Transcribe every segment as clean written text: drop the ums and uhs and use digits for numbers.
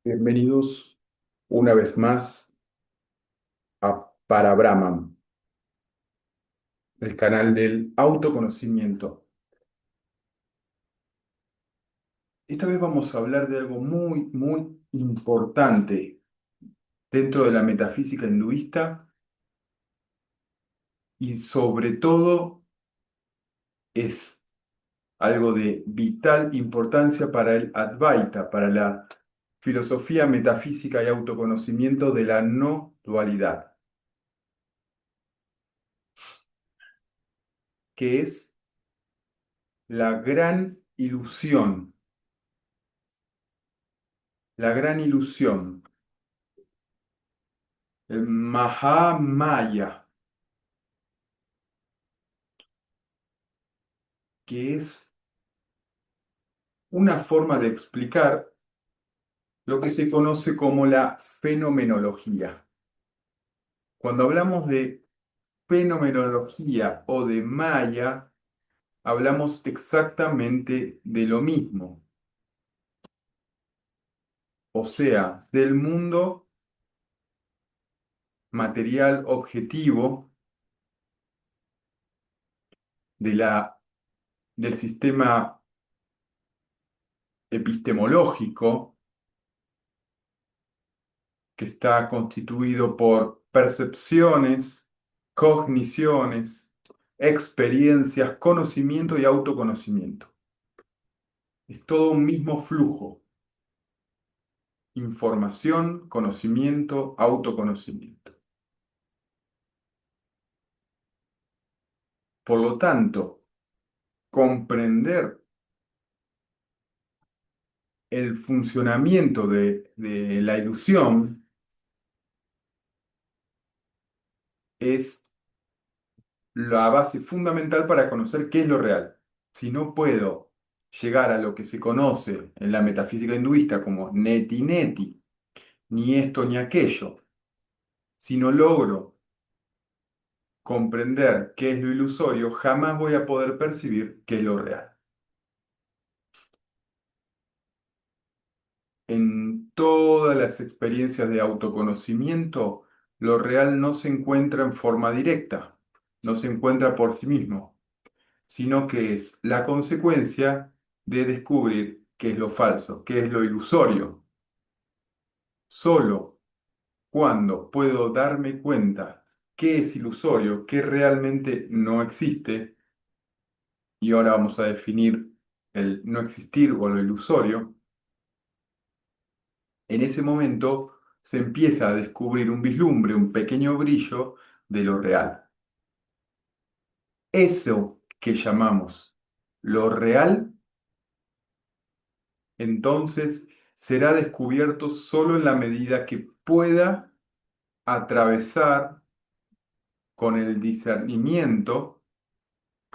Bienvenidos una vez más a Para Brahman, el canal del autoconocimiento. Esta vez vamos a hablar de algo muy, muy importante dentro de la metafísica hinduista y sobre todo es algo de vital importancia para el Advaita, para la filosofía metafísica y autoconocimiento de la no dualidad, que es la gran ilusión, la gran ilusión. El Mahamaya, que es una forma de explicar lo que se conoce como la fenomenología. Cuando hablamos de fenomenología o de Maya, hablamos exactamente de lo mismo, o sea, del mundo material objetivo, de del sistema epistemológico que está constituido por percepciones, cogniciones, experiencias, conocimiento y autoconocimiento. Es todo un mismo flujo: información, conocimiento, autoconocimiento. Por lo tanto, comprender el funcionamiento de la ilusión es la base fundamental para conocer qué es lo real. Si no puedo llegar a lo que se conoce en la metafísica hinduista como neti neti, ni esto ni aquello, si no logro comprender qué es lo ilusorio, jamás voy a poder percibir qué es lo real. En todas las experiencias de autoconocimiento, lo real no se encuentra en forma directa, no se encuentra por sí mismo, sino que es la consecuencia de descubrir qué es lo falso, qué es lo ilusorio. Solo cuando puedo darme cuenta qué es ilusorio, qué realmente no existe, y ahora vamos a definir el no existir o lo ilusorio, en ese momento se empieza a descubrir un vislumbre, un pequeño brillo de lo real. Eso que llamamos lo real, entonces será descubierto solo en la medida que pueda atravesar con el discernimiento,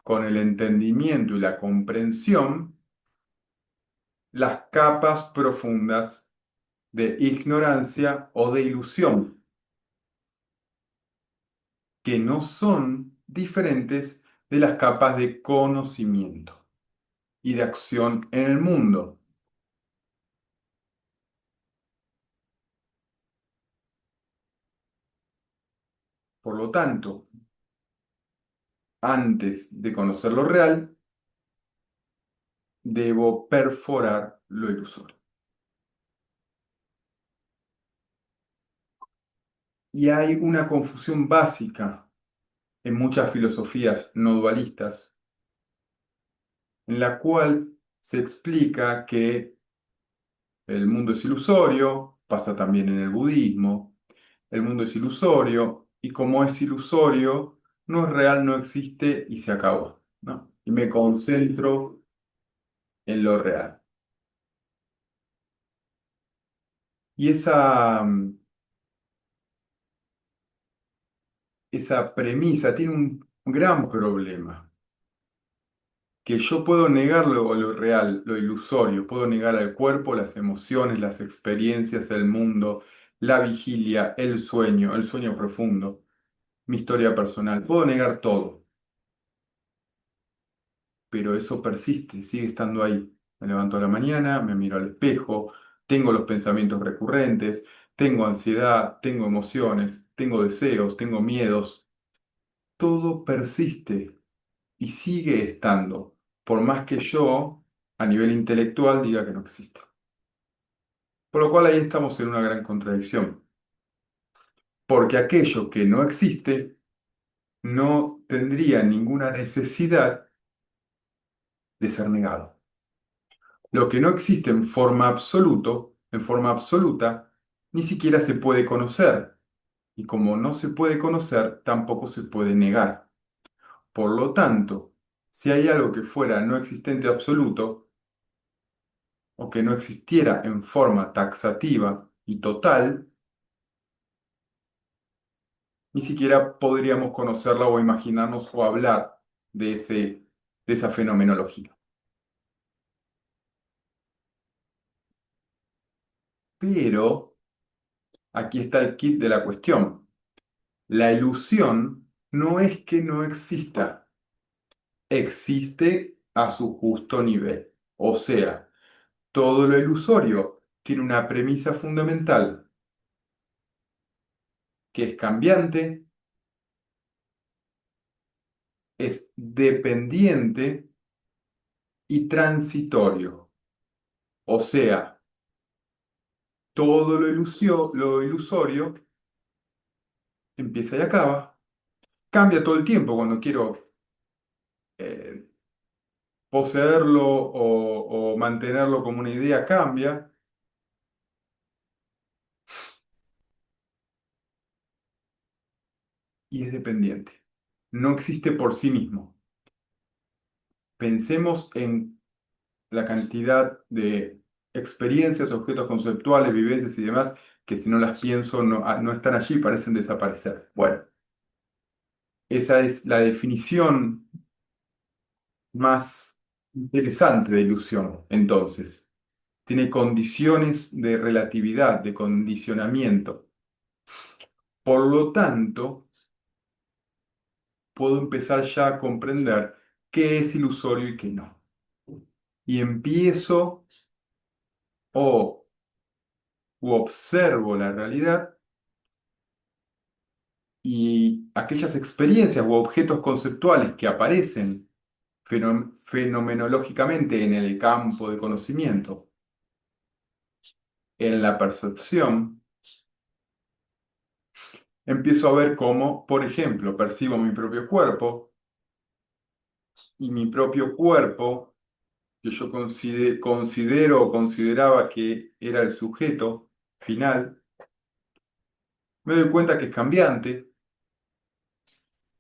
con el entendimiento y la comprensión las capas profundas de ignorancia o de ilusión, que no son diferentes de las capas de conocimiento y de acción en el mundo. Por lo tanto, antes de conocer lo real, debo perforar lo ilusorio. Y hay una confusión básica en muchas filosofías no dualistas, en la cual se explica que el mundo es ilusorio, pasa también en el budismo, el mundo es ilusorio y como es ilusorio, no es real, no existe y se acabó, ¿no? Y me concentro en lo real. Y esa premisa tiene un gran problema, que yo puedo negar lo real, lo ilusorio, puedo negar al cuerpo, las emociones, las experiencias, el mundo, la vigilia, el sueño profundo, mi historia personal, puedo negar todo, pero eso persiste, sigue estando ahí. Me levanto a la mañana, me miro al espejo, tengo los pensamientos recurrentes, tengo ansiedad, tengo emociones, tengo deseos, tengo miedos. Todo persiste y sigue estando, por más que yo, a nivel intelectual, diga que no existe. Por lo cual ahí estamos en una gran contradicción, porque aquello que no existe no tendría ninguna necesidad de ser negado. Lo que no existe en forma absoluta, ni siquiera se puede conocer, y como no se puede conocer, tampoco se puede negar. Por lo tanto, si hay algo que fuera no existente absoluto, o que no existiera en forma taxativa y total, ni siquiera podríamos conocerla o imaginarnos o hablar de esa fenomenología. Pero aquí está el kit de la cuestión. La ilusión no es que no exista, existe a su justo nivel. O sea, todo lo ilusorio tiene una premisa fundamental, que es cambiante, es dependiente y transitorio. O sea, todo lo ilusorio empieza y acaba, cambia todo el tiempo cuando quiero eh, poseerlo o mantenerlo como una idea, cambia y es dependiente. No existe por sí mismo. Pensemos en la cantidad de experiencias, objetos conceptuales, vivencias y demás que si no las pienso no están allí, parecen desaparecer. Bueno, esa es la definición más interesante de ilusión, entonces. Tiene condiciones de relatividad, de condicionamiento. Por lo tanto, puedo empezar ya a comprender qué es ilusorio y qué no. Y empiezo o u observo la realidad y aquellas experiencias u objetos conceptuales que aparecen fenomenológicamente en el campo de conocimiento, en la percepción, empiezo a ver cómo, por ejemplo, percibo mi propio cuerpo y mi propio cuerpo, que yo considero o consideraba que era el sujeto final, me doy cuenta que es cambiante,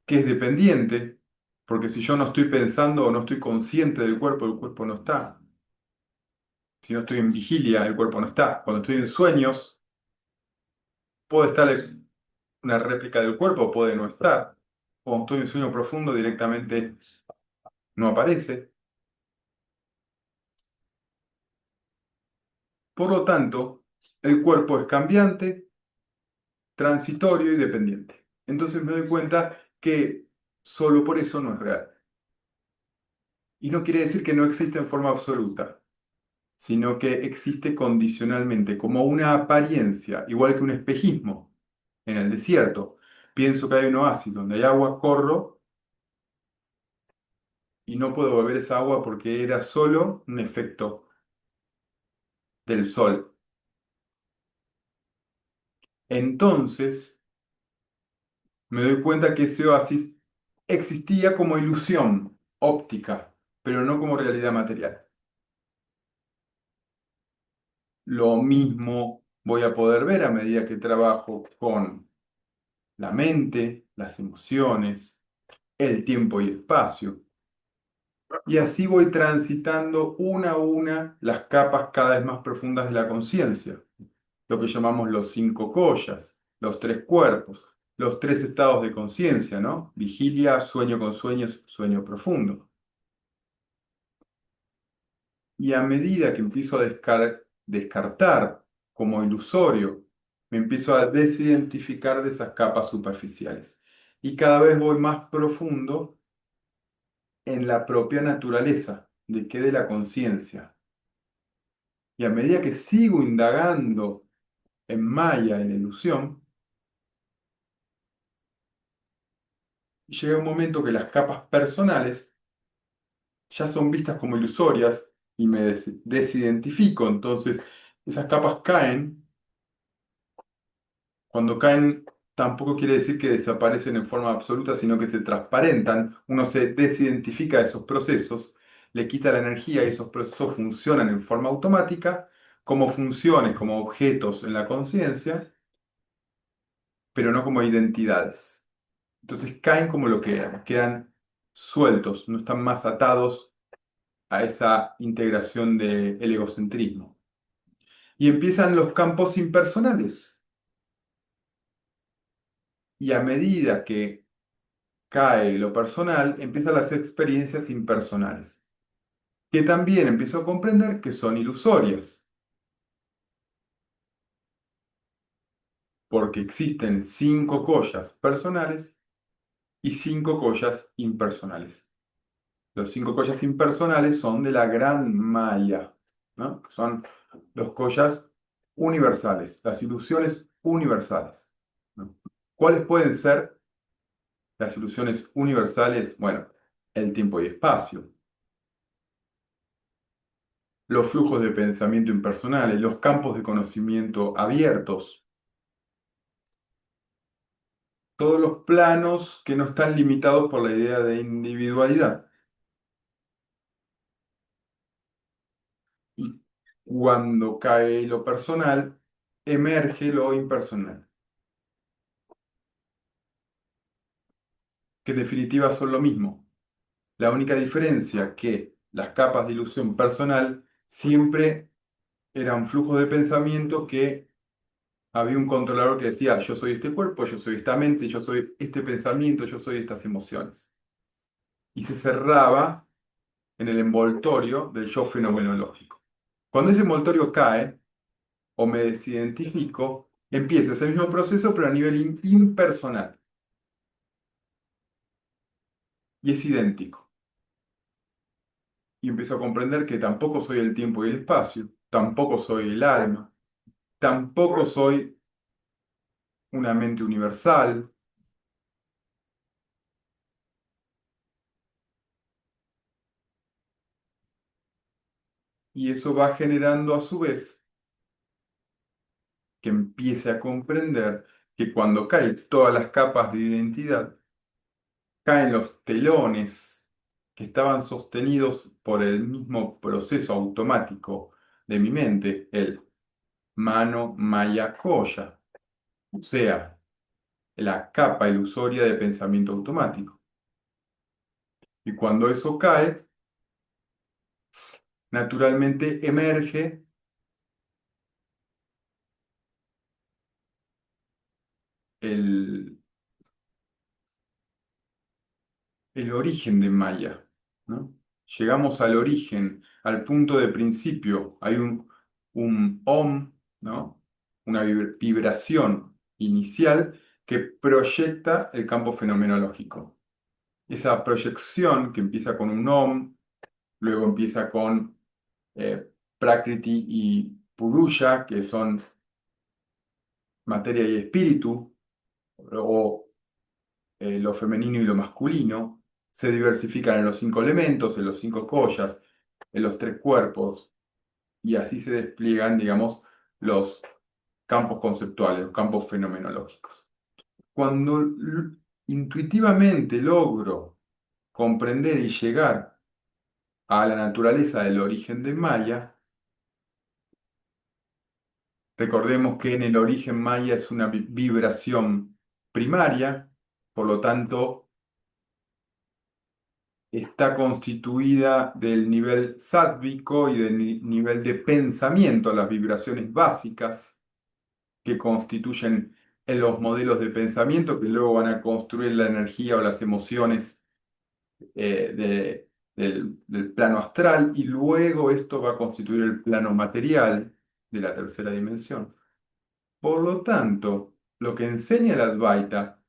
que es dependiente, porque si yo no estoy pensando o no estoy consciente del cuerpo, el cuerpo no está. Si no estoy en vigilia, el cuerpo no está. Cuando estoy en sueños, puede estar una réplica del cuerpo, puede no estar. Cuando estoy en sueño profundo, directamente no aparece. Por lo tanto, el cuerpo es cambiante, transitorio y dependiente. Entonces me doy cuenta que solo por eso no es real. Y no quiere decir que no existe en forma absoluta, sino que existe condicionalmente, como una apariencia, igual que un espejismo en el desierto. Pienso que hay un oasis donde hay agua, corro y no puedo beber esa agua porque era solo un efecto del sol. Entonces me doy cuenta que ese oasis existía como ilusión óptica, pero no como realidad material. Lo mismo voy a poder ver a medida que trabajo con la mente, las emociones, el tiempo y espacio. Y así voy transitando una a una las capas cada vez más profundas de la conciencia, lo que llamamos los cinco koyas, los tres cuerpos, los tres estados de conciencia, ¿no? Vigilia, sueño con sueños, sueño profundo. Y a medida que empiezo a descartar como ilusorio, me empiezo a desidentificar de esas capas superficiales. Y cada vez voy más profundo en la propia naturaleza de qué de la conciencia. Y a medida que sigo indagando en Maya, en ilusión, llega un momento que las capas personales ya son vistas como ilusorias y me desidentifico. Entonces, esas capas caen. Cuando caen, tampoco quiere decir que desaparecen en forma absoluta, sino que se transparentan. Uno se desidentifica de esos procesos, le quita la energía y esos procesos funcionan en forma automática como funciones, como objetos en la conciencia, pero no como identidades. Entonces caen como lo que eran, quedan sueltos, no están más atados a esa integración del egocentrismo. Y empiezan los campos impersonales. Y a medida que cae lo personal, empiezan las experiencias impersonales, que también empiezo a comprender que son ilusorias, porque existen 5 collas personales y 5 collas impersonales. Los 5 collas impersonales son de la gran Maya, ¿no? Son los collas universales, las ilusiones universales, ¿no? ¿Cuáles pueden ser las ilusiones universales? Bueno, el tiempo y espacio, los flujos de pensamiento impersonales, los campos de conocimiento abiertos, todos los planos que no están limitados por la idea de individualidad. Y cuando cae lo personal, emerge lo impersonal, que en definitiva son lo mismo. La única diferencia que las capas de ilusión personal siempre eran flujos de pensamiento que había un controlador que decía, yo soy este cuerpo, yo soy esta mente, yo soy este pensamiento, yo soy estas emociones. Y se cerraba en el envoltorio del yo fenomenológico. Cuando ese envoltorio cae o me desidentifico, empieza ese mismo proceso, pero a nivel impersonal. Y es idéntico. Y empiezo a comprender que tampoco soy el tiempo y el espacio, tampoco soy el alma, tampoco soy una mente universal. Y eso va generando a su vez que empiece a comprender que cuando caen todas las capas de identidad, caen los telones que estaban sostenidos por el mismo proceso automático de mi mente, el mano maya koya, o sea, la capa ilusoria de pensamiento automático. Y cuando eso cae, naturalmente emerge el, el origen de Maya, ¿no? Llegamos al origen, al punto de principio. Hay un Om, ¿no? Una vibración inicial que proyecta el campo fenomenológico. Esa proyección que empieza con un Om, luego empieza con Prakriti y Purusha, que son materia y espíritu, o lo femenino y lo masculino, se diversifican en los 5 elementos, en los 5 collas, en los 3 cuerpos, y así se despliegan, digamos, los campos conceptuales, los campos fenomenológicos. Cuando intuitivamente logro comprender y llegar a la naturaleza del origen de Maya, recordemos que en el origen Maya es una vibración primaria, por lo tanto, está constituida del nivel sádvico y del nivel de pensamiento, las vibraciones básicas que constituyen en los modelos de pensamiento que luego van a construir la energía o las emociones del plano astral y luego esto va a constituir el plano material de la tercera dimensión. Por lo tanto, lo que enseña el Advaita,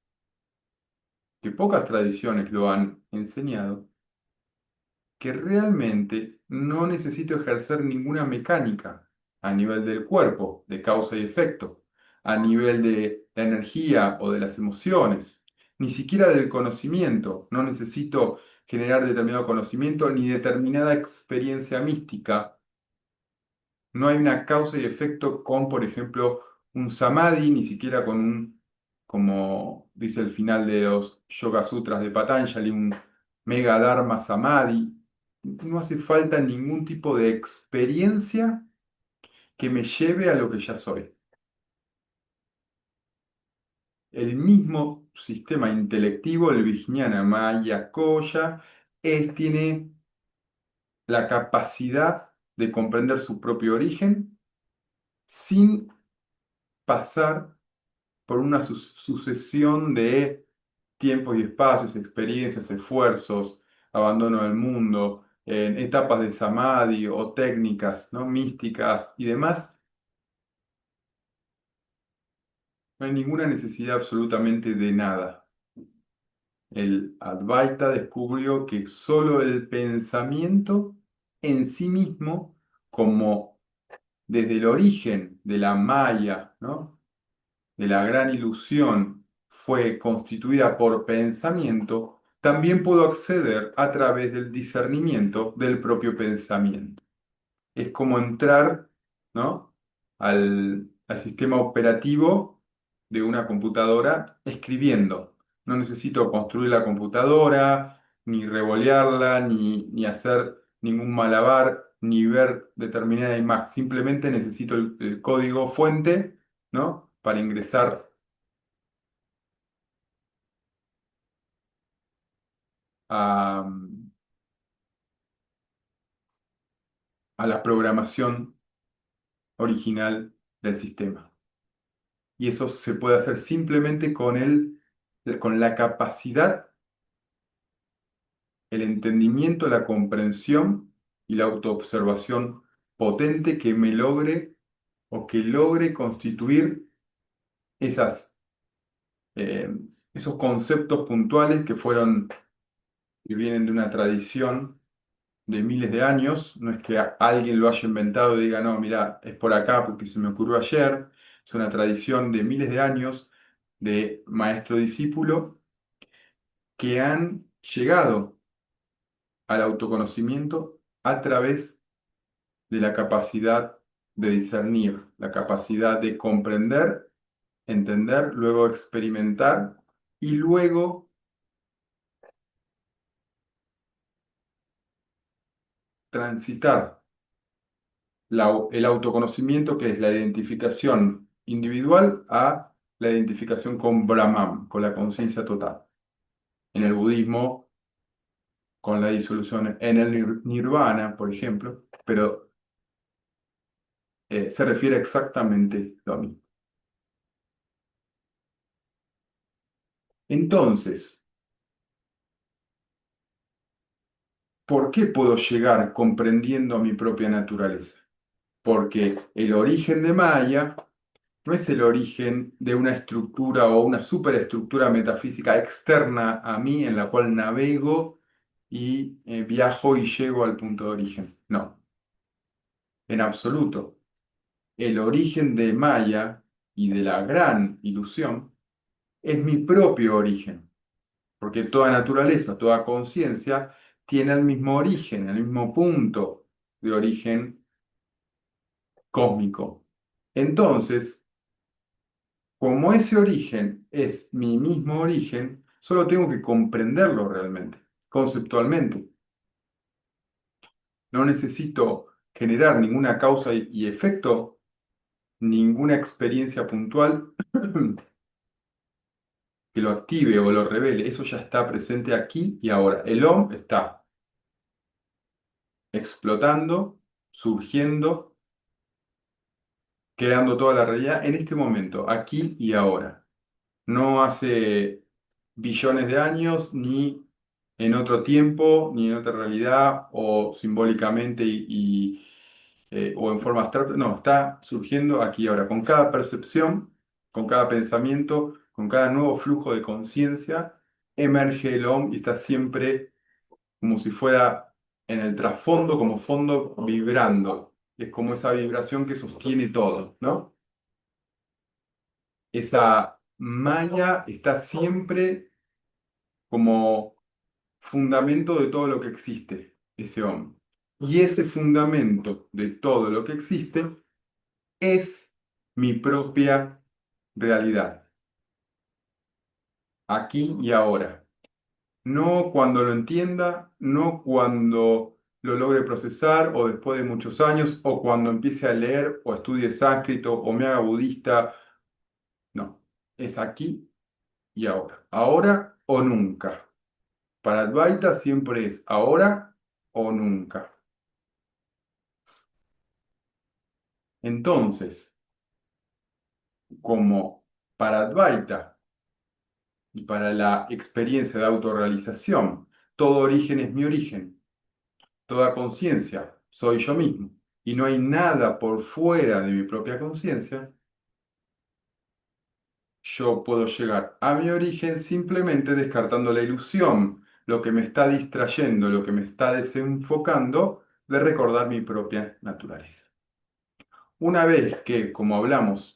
que pocas tradiciones lo han enseñado, que realmente no necesito ejercer ninguna mecánica. a nivel del cuerpo, de causa y efecto, a nivel de la energía o de las emociones, ni siquiera del conocimiento. No necesito generar determinado conocimiento ni determinada experiencia mística. No hay una causa y efecto con, por ejemplo, un samadhi, ni siquiera con un, como dice el final de los Yoga Sutras de Patanjali, un Mega Dharma Samadhi. No hace falta ningún tipo de experiencia que me lleve a lo que ya soy. El mismo sistema intelectivo, el Vijnana Maya Koya, tiene la capacidad de comprender su propio origen sin pasar por una sucesión de tiempos y espacios, experiencias, esfuerzos, abandono del mundo, en etapas de samadhi o técnicas, ¿no? místicas y demás. No hay ninguna necesidad absolutamente de nada. El Advaita descubrió que solo el pensamiento en sí mismo, como desde el origen de la Maya, ¿no? de la gran ilusión, fue constituida por pensamiento, también puedo acceder a través del discernimiento del propio pensamiento. Es como entrar, ¿no? al sistema operativo de una computadora escribiendo. No necesito construir la computadora, ni revolearla, ni hacer ningún malabar, ni ver determinada imagen. Simplemente necesito el código fuente, ¿no? Para ingresar a, a la programación original del sistema. Y eso se puede hacer simplemente con la capacidad, el entendimiento, la comprensión y la autoobservación potente que me logre o que logre constituir esas, eh, esos conceptos puntuales que vienen de una tradición de miles de años. No es que alguien lo haya inventado y diga, no, mira, es por acá porque se me ocurrió ayer. Es una tradición de miles de años de maestro-discípulo que han llegado al autoconocimiento a través de la capacidad de discernir, la capacidad de comprender, entender, luego experimentar y luego transitar el autoconocimiento, que es la identificación individual, a la identificación con Brahman, con la conciencia total. En el budismo, con la disolución en el nirvana, por ejemplo, pero se refiere exactamente lo mismo. Entonces, ¿por qué puedo llegar comprendiendo mi propia naturaleza? Porque el origen de Maya no es el origen de una estructura o una superestructura metafísica externa a mí en la cual navego y viajo y llego al punto de origen. No, en absoluto. El origen de Maya y de la gran ilusión es mi propio origen, porque toda naturaleza, toda conciencia tiene el mismo origen, el mismo punto de origen cósmico. Entonces, como ese origen es mi mismo origen, solo tengo que comprenderlo realmente, conceptualmente. No necesito generar ninguna causa y efecto, ninguna experiencia puntual que lo active o lo revele. Eso ya está presente aquí y ahora. El OM está explotando, surgiendo, creando toda la realidad en este momento, aquí y ahora. No hace billones de años, ni en otro tiempo, ni en otra realidad, o simbólicamente o en forma abstracta. No, está surgiendo aquí y ahora, con cada percepción, con cada pensamiento, con cada nuevo flujo de conciencia, emerge el OM y está siempre como si fuera en el trasfondo, como fondo, vibrando. es como esa vibración que sostiene todo, ¿no? Esa malla está siempre como fundamento de todo lo que existe, ese hombre. Y ese fundamento de todo lo que existe es mi propia realidad, aquí y ahora. No cuando lo entienda, no cuando lo logre procesar o después de muchos años o cuando empiece a leer o estudie sánscrito o me haga budista. No, es aquí y ahora. Ahora o nunca. Para Advaita siempre es ahora o nunca. Entonces, como para Advaita y para la experiencia de autorrealización, todo origen es mi origen, toda conciencia soy yo mismo, y no hay nada por fuera de mi propia conciencia, yo puedo llegar a mi origen simplemente descartando la ilusión, lo que me está distrayendo, lo que me está desenfocando de recordar mi propia naturaleza. Una vez que, como hablamos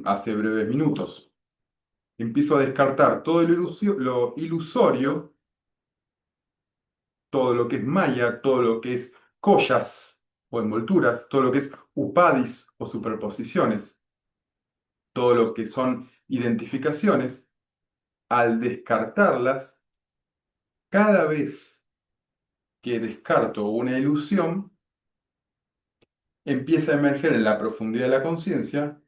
hace breves minutos, empiezo a descartar todo lo ilusorio, todo lo que es maya, todo lo que es collas o envolturas, todo lo que es upadis o superposiciones, todo lo que son identificaciones, al descartarlas, cada vez que descarto una ilusión, empieza a emerger en la profundidad de la conciencia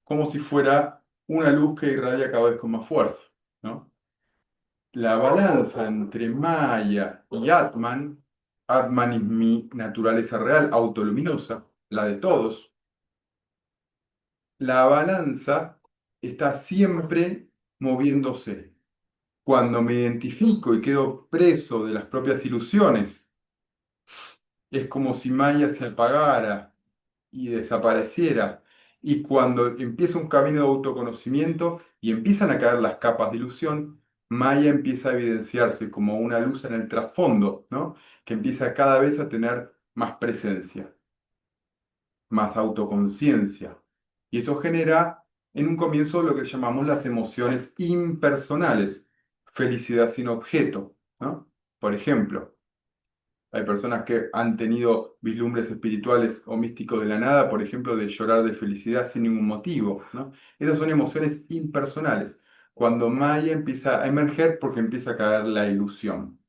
como si fuera una luz que irradia cada vez con más fuerza, ¿no? La balanza entre Maya y Atman, Atman es mi naturaleza real, autoluminosa, la de todos. La balanza está siempre moviéndose. Cuando me identifico y quedo preso de las propias ilusiones, es como si Maya se apagara y desapareciera. Y cuando empieza un camino de autoconocimiento y empiezan a caer las capas de ilusión, Maya empieza a evidenciarse como una luz en el trasfondo, ¿no? Que empieza cada vez a tener más presencia, más autoconciencia. Y eso genera en un comienzo lo que llamamos las emociones impersonales, felicidad sin objeto, ¿no? Por ejemplo, hay personas que han tenido vislumbres espirituales o místicos de la nada, por ejemplo, de llorar de felicidad sin ningún motivo, ¿no? Esas son emociones impersonales. Cuando Maya empieza a emerger porque empieza a caer la ilusión.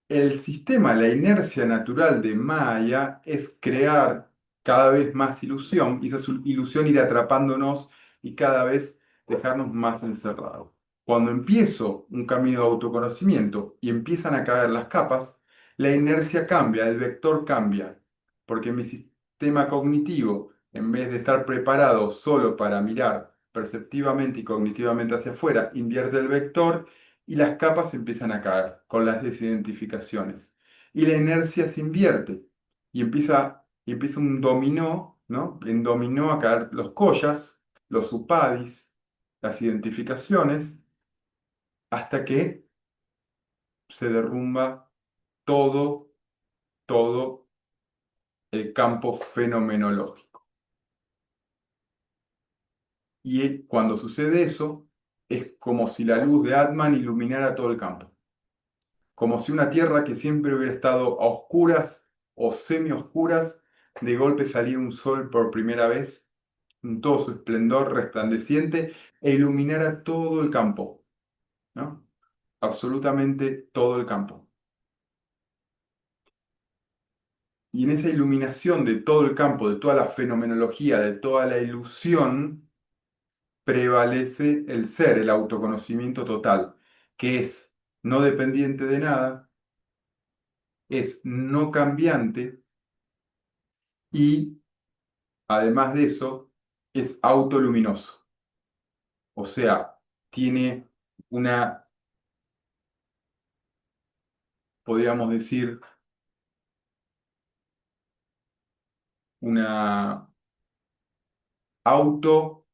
El sistema, la inercia natural de Maya es crear cada vez más ilusión y esa ilusión ir atrapándonos y cada vez dejarnos más encerrados. Cuando empiezo un camino de autoconocimiento y empiezan a caer las capas, la inercia cambia, el vector cambia, porque mi sistema cognitivo, en vez de estar preparado solo para mirar perceptivamente y cognitivamente hacia afuera, invierte el vector y las capas empiezan a caer con las desidentificaciones. Y la inercia se invierte y empieza un dominó, ¿no? En dominó a caer los collas, los upadis, las identificaciones, hasta que se derrumba todo, todo el campo fenomenológico. Y cuando sucede eso, es como si la luz de Atman iluminara todo el campo. Como si una tierra que siempre hubiera estado a oscuras o semi-oscuras, de golpe saliera un sol por primera vez en todo su esplendor resplandeciente e iluminara todo el campo, ¿no? Absolutamente todo el campo. Y en esa iluminación de todo el campo, de toda la fenomenología, de toda la ilusión, prevalece el ser, el autoconocimiento total, que es no dependiente de nada, es no cambiante y además de eso, es autoluminoso. O sea, tiene una, podríamos decir, una auto,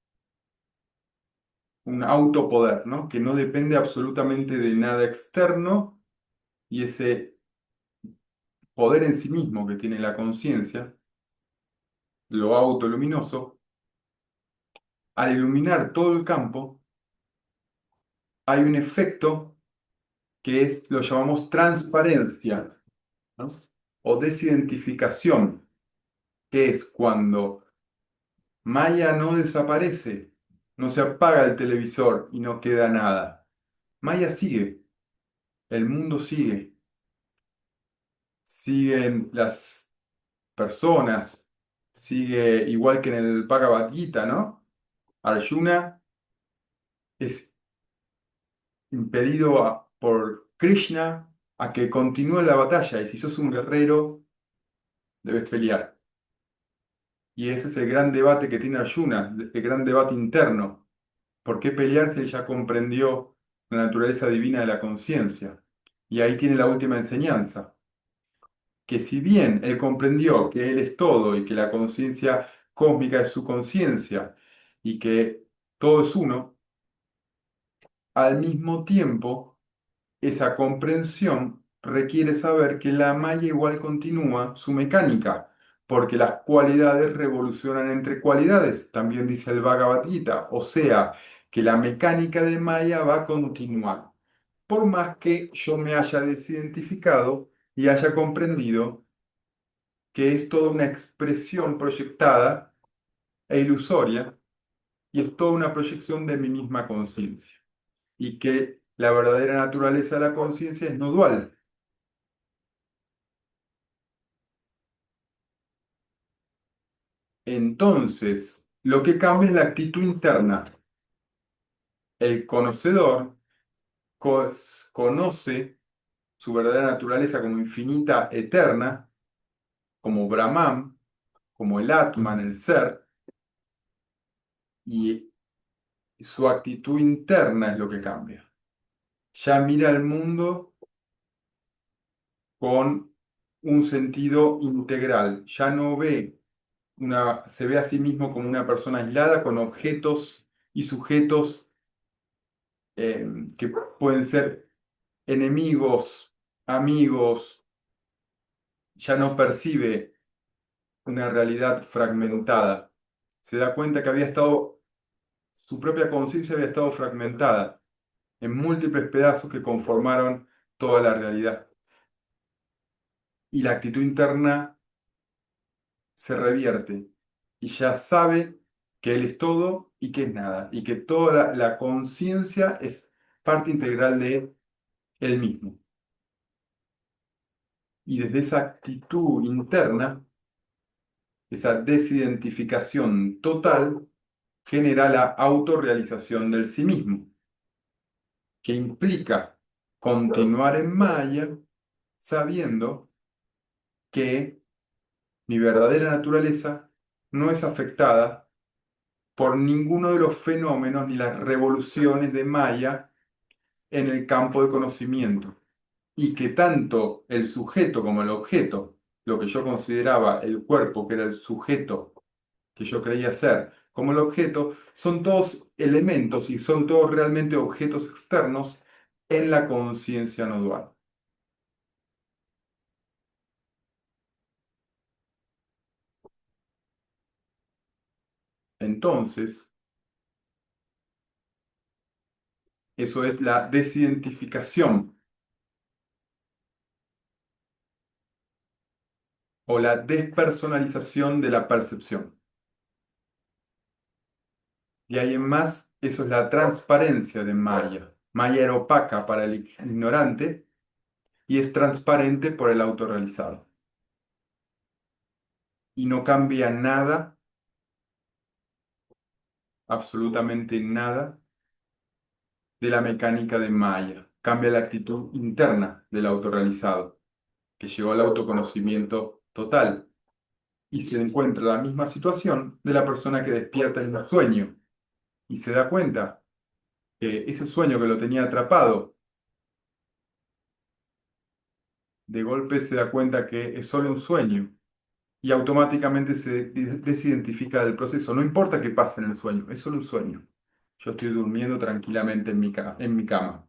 un autopoder, ¿no? Que no depende absolutamente de nada externo Y ese poder en sí mismo que tiene la conciencia, lo autoluminoso, al iluminar todo el campo, hay un efecto que es, lo llamamos transparencia, ¿no? O desidentificación, que es cuando Maya no desaparece, no se apaga el televisor y no queda nada. Maya sigue, el mundo sigue, siguen las personas, sigue igual que en el Bhagavad Gita, ¿no? Arjuna es impedido por Krishna a que continúe la batalla y si sos un guerrero, debes pelear. Y ese es el gran debate que tiene Arjuna, el gran debate interno. ¿Por qué pelear si él ya comprendió la naturaleza divina de la conciencia? Y ahí tiene la última enseñanza, que si bien él comprendió que él es todo y que la conciencia cósmica es su conciencia y que todo es uno, al mismo tiempo esa comprensión requiere saber que la malla igual continúa su mecánica, porque las cualidades revolucionan entre cualidades, también dice el Bhagavad Gita, o sea, que la mecánica de Maya va a continuar. Por más que yo me haya desidentificado y haya comprendido que es toda una expresión proyectada e ilusoria y es toda una proyección de mi misma conciencia y que la verdadera naturaleza de la conciencia es no dual. Entonces, lo que cambia es la actitud interna. El conocedor conoce su verdadera naturaleza como infinita, eterna, como Brahman, como el Atman, el ser, y su actitud interna es lo que cambia. Ya mira el mundo con un sentido integral, ya no ve se ve a sí mismo como una persona aislada con objetos y sujetos que pueden ser enemigos, amigos, ya no percibe una realidad fragmentada. Se da cuenta que su propia conciencia había estado fragmentada en múltiples pedazos que conformaron toda la realidad. Y la actitud interna se revierte y ya sabe que él es todo y que es nada, y que toda la conciencia es parte integral de él mismo. Y desde esa actitud interna, esa desidentificación total, genera la autorrealización del sí mismo, que implica continuar en Maya sabiendo que mi verdadera naturaleza no es afectada por ninguno de los fenómenos ni las revoluciones de Maya en el campo de conocimiento, y que tanto el sujeto como el objeto, lo que yo consideraba el cuerpo, que era el sujeto que yo creía ser, como el objeto, son todos elementos y son todos realmente objetos externos en la conciencia no dual. Entonces, eso es la desidentificación o la despersonalización de la percepción. Y ahí en más, eso es la transparencia de Maya. Maya era opaca para el ignorante y es transparente por el autorrealizado. Y no cambia nada, absolutamente nada, de la mecánica de Maya. Cambia la actitud interna del autorrealizado, que llegó al autoconocimiento total y se encuentra la misma situación de la persona que despierta en un sueño y se da cuenta que ese sueño que lo tenía atrapado, de golpe se da cuenta que es solo un sueño y automáticamente se desidentifica del proceso. No importa qué pase en el sueño, es solo un sueño. Yo estoy durmiendo tranquilamente en mi cama.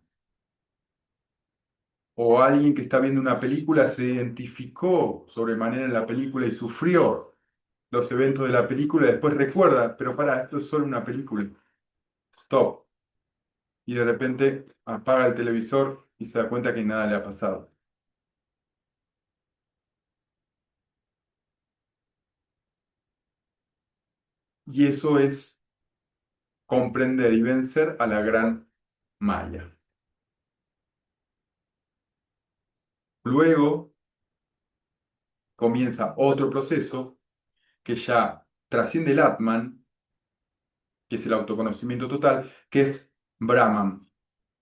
o alguien que está viendo una película se identificó sobremanera en la película y sufrió los eventos de la película y después recuerda, pero para, esto es solo una película. Stop. Y de repente apaga el televisor y se da cuenta que nada le ha pasado. Y eso es comprender y vencer a la gran Maya. Luego comienza otro proceso que ya trasciende el Atman, que es el autoconocimiento total, que es Brahman,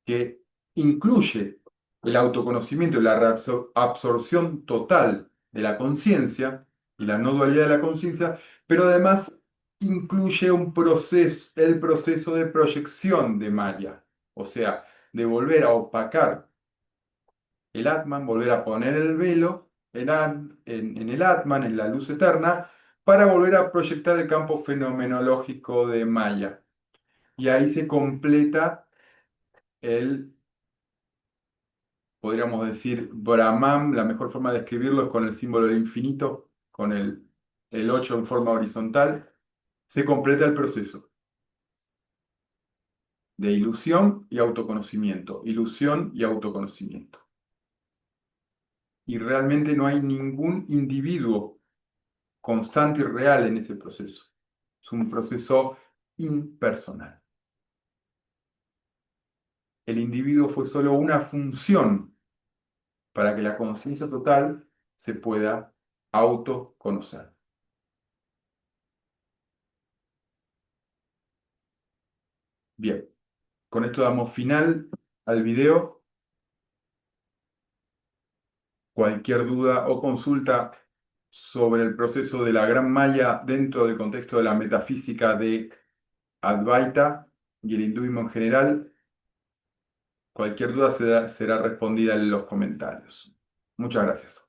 que incluye el autoconocimiento y la absorción total de la conciencia y la no dualidad de la conciencia, pero además incluye el proceso de proyección de Maya, o sea, de volver a opacar el Atman, volver a poner el velo en el Atman, en la luz eterna, para volver a proyectar el campo fenomenológico de Maya. Y ahí se completa el, podríamos decir, Brahman, la mejor forma de escribirlo es con el símbolo del infinito, con el 8 en forma horizontal. Se completa el proceso de ilusión y autoconocimiento. Y realmente no hay ningún individuo constante y real en ese proceso. Es un proceso impersonal. El individuo fue solo una función para que la conciencia total se pueda autoconocer. Bien, con esto damos final al video. Cualquier duda o consulta sobre el proceso de la Gran Maya dentro del contexto de la metafísica de Advaita y el hinduismo en general, cualquier duda será respondida en los comentarios. Muchas gracias.